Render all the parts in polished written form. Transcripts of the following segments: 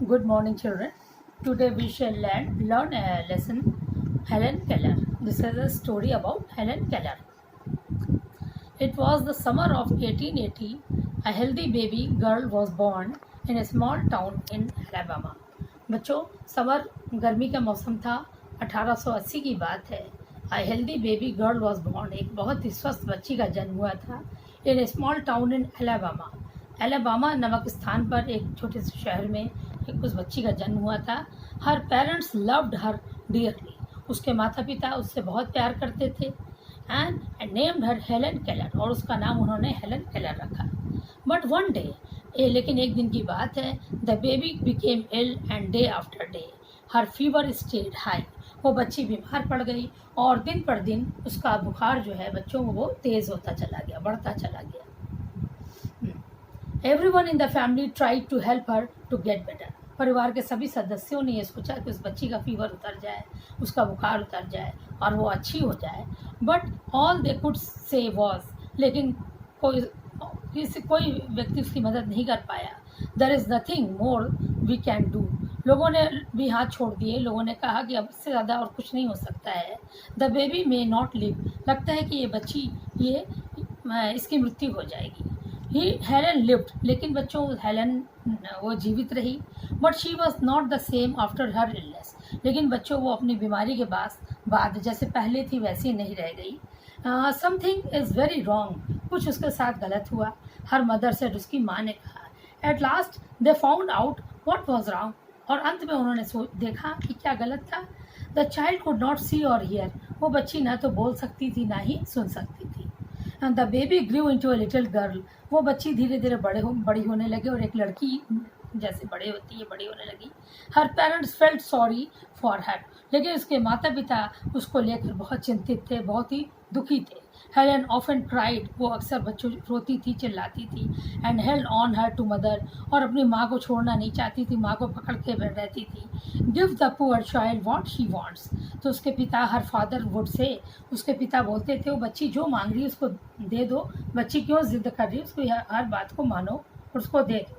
Good morning, children. Today we shall learn a lesson. Helen Keller. This is a story about Helen Keller. It was the summer of 1880. A healthy baby girl was born in a small town in Alabama. बच्चों, summer गर्मी का मौसम था. 1880 की बात है. A healthy baby girl was born. एक बहुत ही स्वस्थ बच्ची का जन्म हुआ था in a small town in Alabama. Alabama नामक स्थान पर एक छोटे से शहर में उस बच्ची का जन्म हुआ था. Her parents loved her dearly. उसके माता पिता उससे बहुत प्यार करते थे. And named her Helen Keller. और उसका नाम उन्होंने हेलन केलर रखा. बट वन डे, लेकिन एक दिन की बात है, the baby became ill and day after day her fever stayed high. वो बच्ची बीमार पड़ गई और दिन पर दिन उसका बुखार जो है बच्चों को वो तेज़ होता चला गया, बढ़ता चला गया. Everyone in the family tried to help her to get better. परिवार के सभी सदस्यों ने ये सोचा कि उस बच्ची का फीवर उतर जाए, उसका बुखार उतर जाए और वो अच्छी हो जाए. But all they could say was, लेकिन कोई व्यक्ति उसकी मदद नहीं कर पाया. There is nothing more we can do. लोगों ने भी हाथ छोड़ दिए. लोगों ने कहा कि अब इससे ज़्यादा और कुछ नहीं हो सकता है. The baby may not live. लगता है कि ये बच्ची इसकी मृत्यु हो जाएगी. Helen lived. लेकिन बच्चों हेलन वो जीवित रही. But she was not the same after her illness. लेकिन बच्चों वो अपनी बीमारी के बाद जैसे पहले थी वैसी नहीं रह गई. Something is very wrong. कुछ उसके साथ गलत हुआ. हर मदर से उसकी माँ ने कहा. At last they found out what was wrong. और अंत में उन्होंने देखा कि क्या गलत था. द चाइल्ड कुड नॉट सी और हियर. वो बच्ची ना तो बोल सकती थी ना ही सुन सकती थी. The baby grew into a little girl. वो बच्ची धीरे धीरे बड़ी होने लगी और एक लड़की जैसे बड़ी होने लगी. Her parents felt sorry for her. लेकिन उसके माता पिता उसको लेकर बहुत चिंतित थे, बहुत ही दुखी थे. Helen often cried. वो अक्सर बच्चों रोती थी, चिल्लाती थी. And held on her to mother. और अपनी माँ को छोड़ना नहीं चाहती थी, माँ को पकड़ के रहती थी. Give the poor child what she wants. तो उसके पिता, हर फादर वुड से, उसके पिता बोलते थे वो बच्ची जो मांग रही है उसको दे दो. बच्ची क्यों जिद कर रही है, उसको हर बात को मानो और उसको दे दो.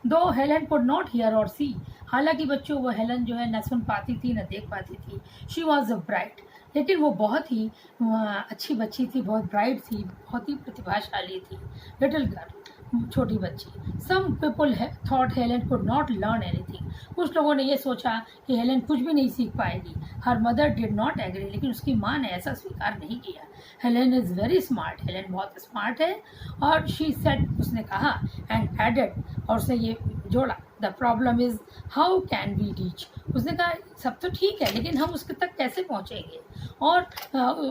दो हेलन कुड नॉट हियर और सी. हालांकि बच्चों वो हेलन जो है न सुन पाती थी न देख पाती थी. She was a bright. लेकिन वो बहुत ही अच्छी बच्ची थी, बहुत ब्राइट थी, बहुत ही प्रतिभाशाली थी. लिटिल गर्ल, छोटी बच्ची. Some people thought Helen could not learn anything. कुछ लोगों ने ये सोचा कि हेलन कुछ भी नहीं सीख पाएगी. Her mother did not agree. लेकिन उसकी माँ ने ऐसा स्वीकार नहीं किया. Helen is very smart. Helen बहुत स्मार्ट है. और शी सेड, उसने कहा. एंड एडेड, और उसने ये जोड़ा. The problem is how can we reach. उसने कहा सब तो ठीक है लेकिन हम उसके तक कैसे पहुँचेंगे और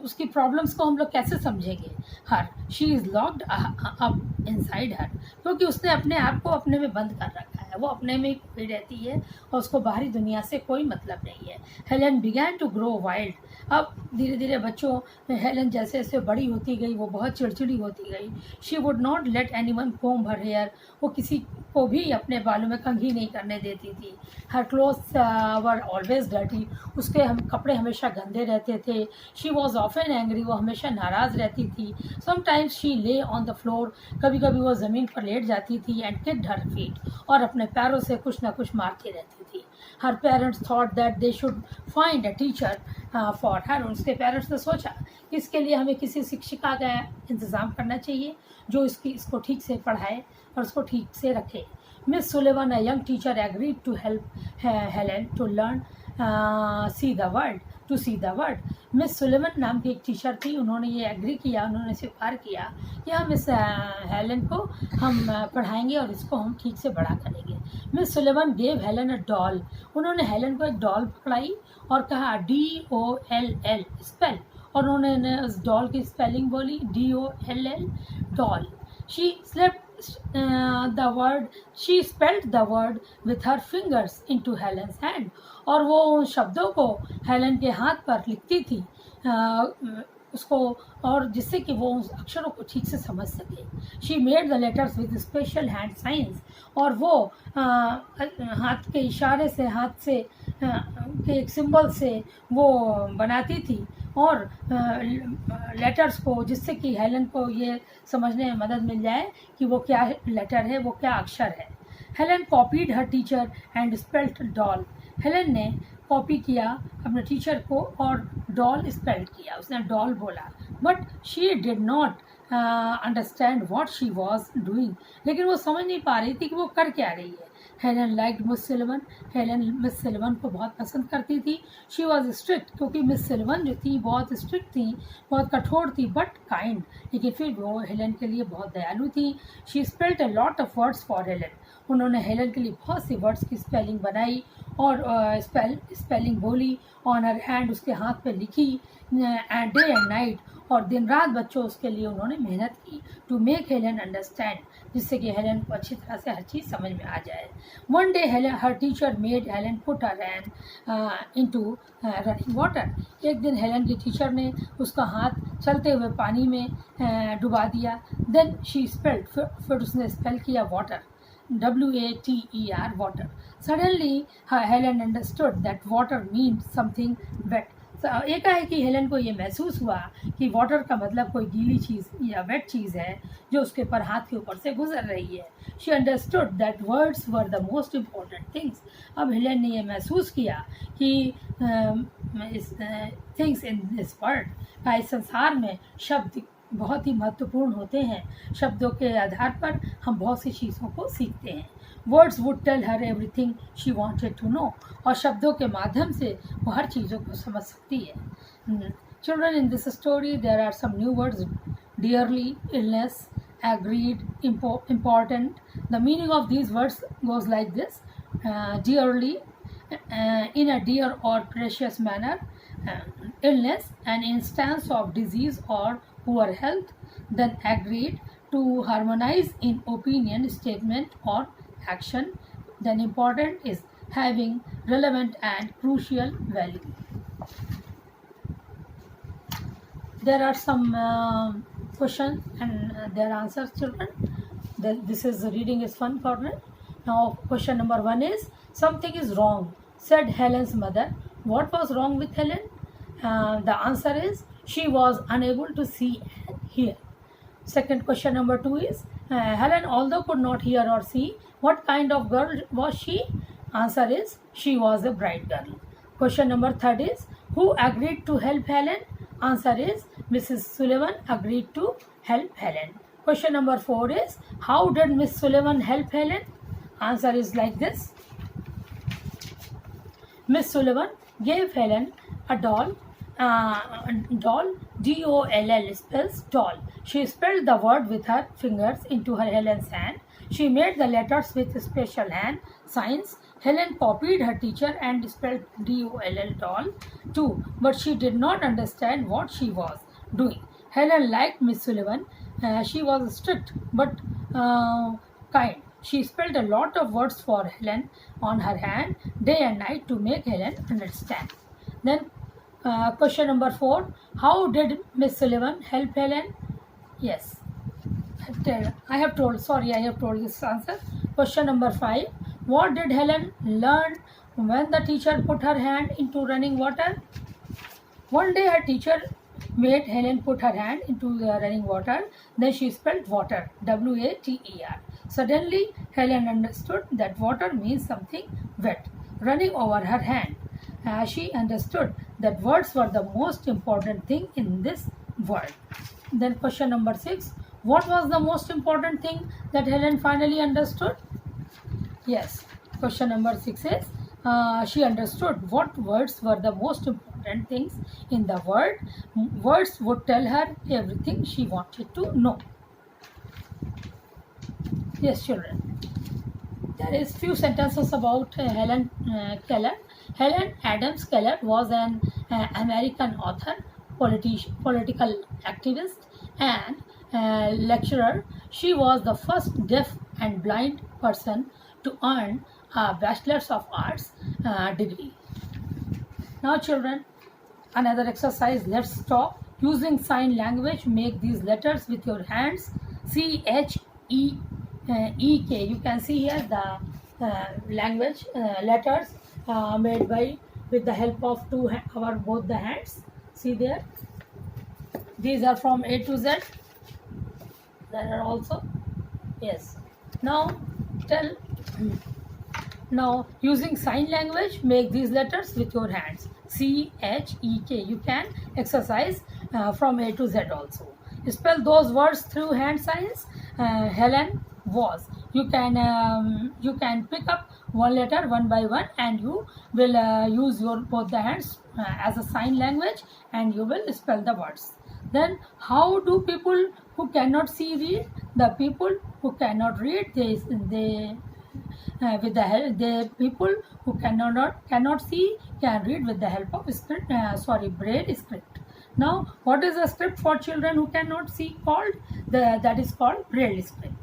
उसकी प्रॉब्लम्स को हम लोग कैसे समझेंगे. Her she is locked up inside her. क्योंकि उसने अपने आप को अपने में बंद कर रखा है. वो अपने में ही रहती है और उसको बाहरी दुनिया से कोई मतलब नहीं है. Helen began to grow wild. अब धीरे धीरे बच्चों हेलन जैसे जैसे बड़ी होती गई वो बहुत चिड़चिड़ी होती गई. She would not let anyone comb her hair. वो किसी को भी अपने बालों में कंघी नहीं करने देती थी. हर क्लोथ्स वर ऑलवेज डर्टी. उसके कपड़े हमेशा गंदे रहते थे. She was often angry. वो हमेशा नाराज़ रहती थी. समटाइम्स शी ले ऑन द फ्लोर. कभी कभी वो ज़मीन पर लेट जाती थी. And kicked her feet. और अपने पैरों से कुछ ना कुछ मारती रहती थी. Her parents thought that they should find a teacher for her. उसके पेरेंट्स ने सोचा कि इसके लिए हमें किसी शिक्षिका का इंतज़ाम करना चाहिए जो इसको ठीक से पढ़ाए और उसको ठीक से रखे. Miss Sullivan, a young teacher, agreed to help Helen to learn see the word. Miss Sullivan नाम की एक टीचर थी. उन्होंने ये एग्री किया, उन्होंने स्वीकार किया कि हम इस हेलन को हम पढ़ाएंगे और इसको हम ठीक से बड़ा करेंगे. Miss Sullivan gave Helen a doll. उन्होंने हेलन को एक डॉल पकड़ाई और कहा DOLL स्पेल. और उन्होंने उस डॉल की स्पेलिंग बोली DOLL doll. She spelled the word with her fingers into Helen's hand. और वो उन शब्दों को हेलन के हाथ पर लिखती थी उसको, और जिससे कि वो उस अक्षरों को ठीक से समझ सके. She made the letters with special hand science. और वो हाथ के इशारे से, हाथ से के एक सिंबल से वो बनाती थी और लेटर्स को, जिससे कि हेलन को ये समझने में मदद मिल जाए कि वो क्या लेटर है, वो क्या अक्षर है. Helen copied her teacher and spelled doll. Helen ने कॉपी किया अपने टीचर को और डॉल स्पेल किया, उसने डॉल बोला. But she did not understand what she was doing, लेकिन वो समझ नहीं पा रही थी कि वो कर क्या रही है. Helen liked Miss Sullivan. Helen Miss Sullivan को बहुत पसंद करती थी. शी वॉज स्ट्रिक्ट, क्योंकि मिस सिल्वन जो थी बहुत स्ट्रिक्ट थी, बहुत कठोर थी, बट काइंड, लेकिन फिर वो हेलन के लिए बहुत दयालु थी. She spelled a lot of words for Helen. उन्होंने हेलन के लिए बहुत सी वर्ड्स की स्पेलिंग बनाई और स्पेलिंग बोली. ऑन हर हैंड, उसके हाथ पे लिखी. एंड डे एंड नाइट, और दिन रात बच्चों उसके लिए उन्होंने मेहनत की. टू मेक हेलन अंडरस्टैंड, जिससे कि हेलन को अच्छी तरह से हर चीज़ समझ में आ जाए. One day Helen, her teacher made Helen put her hand into running water. एक दिन हेलन की टीचर ने उसका हाथ चलते हुए पानी में डुबा दिया. देन शी स्पेल्ड, फिर उसने स्पेल किया water, WATER, water. Suddenly Helen understood that water means something wet. एकाएक ही हेलन को ये महसूस हुआ कि वाटर का मतलब कोई गीली चीज़ या वेट चीज़ है जो उसके पर हाथ के ऊपर से गुजर रही है. She understood that words were the most important things. अब हेलन ने यह महसूस किया कि थिंग्स इन दिस वर्ल्ड, इस संसार में शब्द बहुत ही महत्वपूर्ण होते हैं. शब्दों के आधार पर हम बहुत सी चीज़ों को सीखते हैं. Words would tell her everything she wanted to know, और शब्दों के माध्यम से वो हर चीज़ों को समझ सकती है. Children, in this story there are some new words. Dearly, illness, agreed, important. The meaning of these words goes like this: dearly, in a dear or precious manner; illness, an instance of disease or poor health; then agreed, to harmonize in opinion, statement or action; then important is having relevant and crucial value. There are some questions and their answers, children. This is reading is fun corner. Now question number 1 is, something is wrong, said Helen's mother. What was wrong with Helen? The answer is, she was unable to see and hear. Second question number 2 is, Helen, although could not hear or see, what kind of girl was she? Answer is, she was a bright girl. Question number 3 is, who agreed to help Helen? Answer is, Mrs. Sullivan agreed to help Helen. Question number 4 is, how did Miss Sullivan help Helen? Answer is like this. Miss Sullivan gave Helen a doll. DOLL spells doll. She spelled the word with her fingers into her Helen's hand. She made the letters with special hand signs. Helen copied her teacher and spelled DOLL doll too, but she did not understand what she was doing. Helen liked Miss Sullivan. She was strict but kind. She spelled a lot of words for Helen on her hand day and night to make Helen understand. Then question number 4, how did Miss Sullivan help Helen? Yes, I have told this answer. Question number 5, what did Helen learn when the teacher put her hand into running water? One day her teacher made Helen put her hand into the running water. Then she spelled water, WATER. Suddenly Helen understood that water means something wet running over her hand. She understood that words were the most important thing in this world. Then question number 6, what was the most important thing that Helen finally understood? Yes, question number 6 is, she understood what words were the most important things in the world. Words would tell her everything she wanted to know. Yes, children. There is few sentences about Helen Keller. Helen Adams Keller was an American author, political activist, and lecturer. She was the first deaf and blind person to earn a Bachelor's of Arts degree. Now, children, another exercise. Let's stop. Using sign language, make these letters with your hands. CHEEK. You can see here the language letters made with the help of both the hands. See there. These are from A to Z. There are also, yes. Now tell Now, using sign language, make these letters with your hands. C, H, E, K. You can exercise from A to Z also. Spell those words through hand signs. Helen was. You can pick up one letter one by one, and you will use your both the hands as a sign language, and you will spell the words. Then, how do people who cannot see read? The people who cannot read, they with the help, the people who cannot see can read with the help of braille script. Now, what is a script for children who cannot see called? That is called braille script.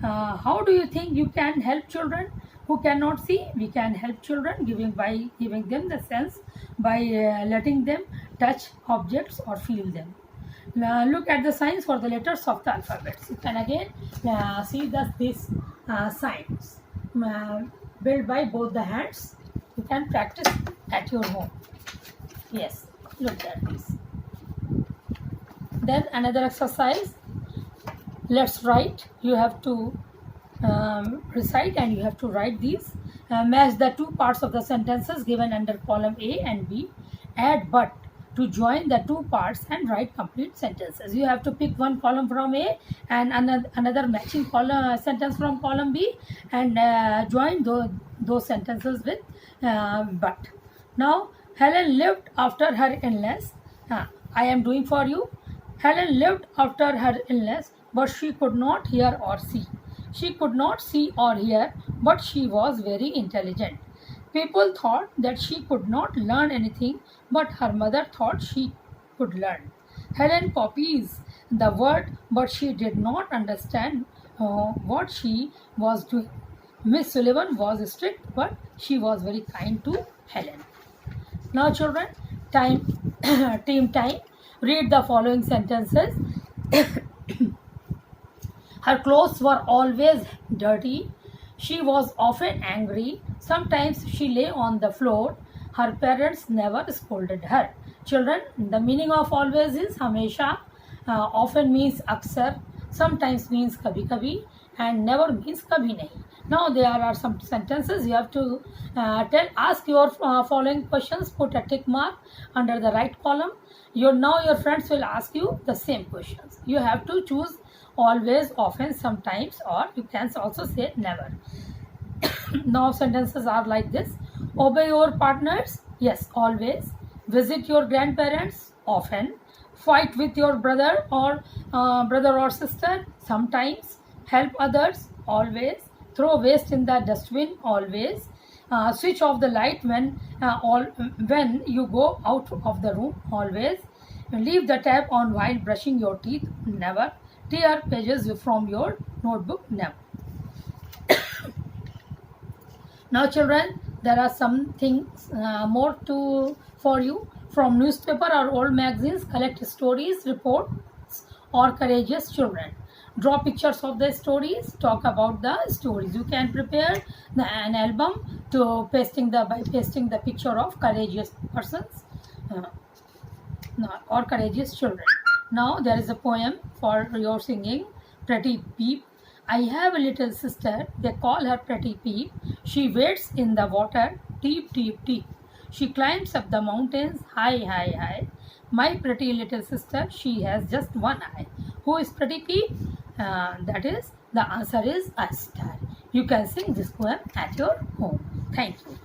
How do you think you can help children who cannot see? We can help children by giving them the sense, by letting them touch objects or feel them. Now, look at the signs for the letters of the alphabets. You can again see these signs built by both the hands. You can practice at your home. Yes, look at this. Then another exercise. Let's write. You have to recite and you have to write these. Match the two parts of the sentences given under column A and B. Add but to join the two parts and write complete sentences. You have to pick one column from A and another matching sentence from column B, and join those sentences with but. Now, Helen lived after her illness. I am doing for you. Helen lived after her illness, but she could not hear or see. She could not see or hear, but she was very intelligent. People thought that she could not learn anything, but her mother thought she could learn. Helen copies the word, but she did not understand what she was doing. Miss Sullivan was strict, but she was very kind to Helen. Now, children, team time. Read the following sentences. Her clothes were always dirty. She was often angry. Sometimes she lay on the floor. Her parents never scolded her. Children, the meaning of always is hamesha, often means aksar, sometimes means kabhi kabhi, and never means kabhi nahi. Now there are some sentences you have to ask your following questions. Put a tick mark under the right column. Now your friends will ask you the same questions. You have to choose always, often, sometimes, or you can also say never. Now sentences are like this. Obey your partners, yes, always. Visit your grandparents, often. Fight with your brother or sister, sometimes. Help others, always. Throw waste in the dustbin, always. Switch off the light when you go out of the room, always. Leave the tap on while brushing your teeth, never. Tear pages from your notebook, never. Now, children, there are some things more for you. From newspaper or old magazines, collect stories, reports, or courageous children. Draw pictures of the stories. Talk about the stories. You can prepare an album by pasting the picture of courageous persons or courageous children. Now there is a poem for your singing. Pretty Peep. I have a little sister. They call her Pretty Peep. She wades in the water. Deep, deep, deep. She climbs up the mountains. High, high, high. My pretty little sister. She has just one eye. Who is Pretty Peep? The answer is a star. You can sing this poem at your home. Thank you.